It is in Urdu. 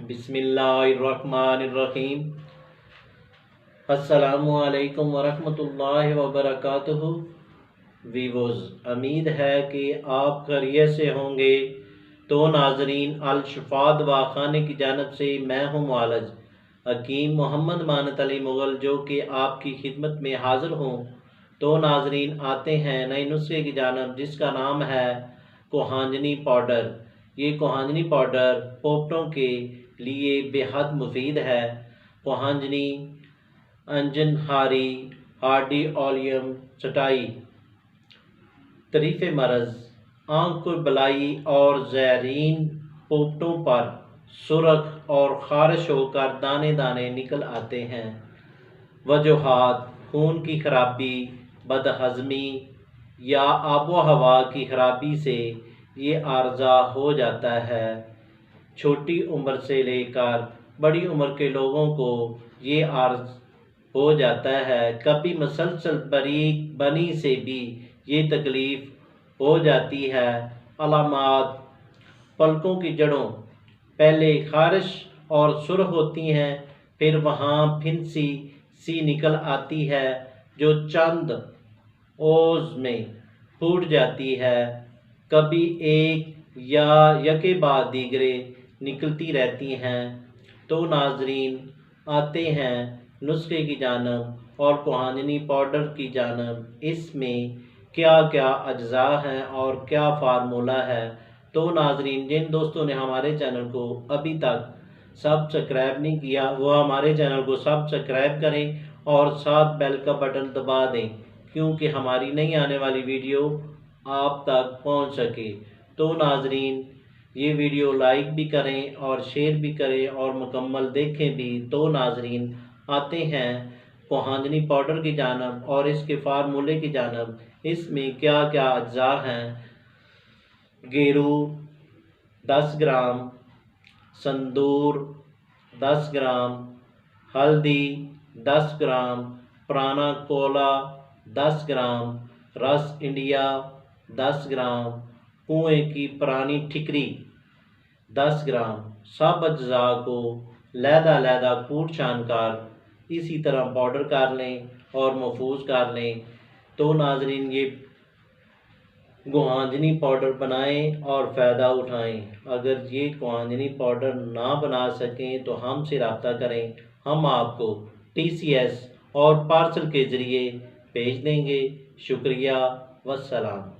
بسم اللہ الرحمن الرحیم۔ السلام علیکم ورحمۃ اللہ وبرکاتہ۔ ویوز، امید ہے کہ آپ خیریت سے ہوں گے۔ تو ناظرین، الشفا دواخانے کی جانب سے میں ہوں معالج حکیم محمد مانت علی مغل، جو کہ آپ کی خدمت میں حاضر ہوں۔ تو ناظرین، آتے ہیں نئے نسخے کی جانب، جس کا نام ہے کوہانجنی پاؤڈر۔ یہ کوہانجنی پاؤڈر پوپٹوں کے لیے بے حد مفید ہے۔ کوہانجنی انجن ہاری ہارڈی اولیم چٹائی طریف مرض، آنکھ کو بلائی اور زائرین پوپٹوں پر سرخ اور خارش ہو کر دانے دانے نکل آتے ہیں۔ وجوہات: خون کی خرابی، بد ہضمی یا آب و ہوا کی خرابی سے یہ عارضہ ہو جاتا ہے۔ چھوٹی عمر سے لے کر بڑی عمر کے لوگوں کو یہ عارض ہو جاتا ہے۔ کبھی مسلسل باریک بنی سے بھی یہ تکلیف ہو جاتی ہے۔ علامات: پلکوں کی جڑوں پہلے خارش اور سرخ ہوتی ہیں، پھر وہاں پھنسی سی نکل آتی ہے جو چند اوز میں پھوٹ جاتی ہے۔ کبھی ایک یا یکے بعد دیگرے نکلتی رہتی ہیں۔ تو ناظرین، آتے ہیں نسخے کی جانب اور کوہانجنی پاؤڈر کی جانب۔ اس میں کیا کیا اجزاء ہیں اور کیا فارمولہ ہے۔ تو ناظرین، جن دوستوں نے ہمارے چینل کو ابھی تک سبسکرائب نہیں کیا، وہ ہمارے چینل کو سبسکرائب کریں اور ساتھ بیل کا بٹن دبا دیں، کیونکہ ہماری نئی آنے والی ویڈیو آپ تک پہنچ سکے۔ تو ناظرین، یہ ویڈیو لائک بھی کریں اور شیئر بھی کریں اور مکمل دیکھیں بھی۔ تو ناظرین، آتے ہیں کوہانجنی پاؤڈر کی جانب اور اس کے فارمولے کی جانب۔ اس میں کیا کیا اجزاء ہیں۔ گیرو 10 گرام، سندور 10 گرام، ہلدی 10 گرام، پرانا کولا 10 گرام، رس انڈیا 10 گرام، کنویں کی پرانی ٹھکری 10 گرام۔ سب اجزاء کو علیحدہ علیحدہ کوٹ چھان کر اسی طرح پاؤڈر کر لیں اور محفوظ کر لیں۔ تو ناظرین، یہ کوہانجنی پاؤڈر بنائیں اور فائدہ اٹھائیں۔ اگر یہ کوہانجنی پاؤڈر نہ بنا سکیں تو ہم سے رابطہ کریں، ہم آپ کو TCS اور پارسل کے ذریعے بھیج دیں گے۔ شکریہ، والسلام۔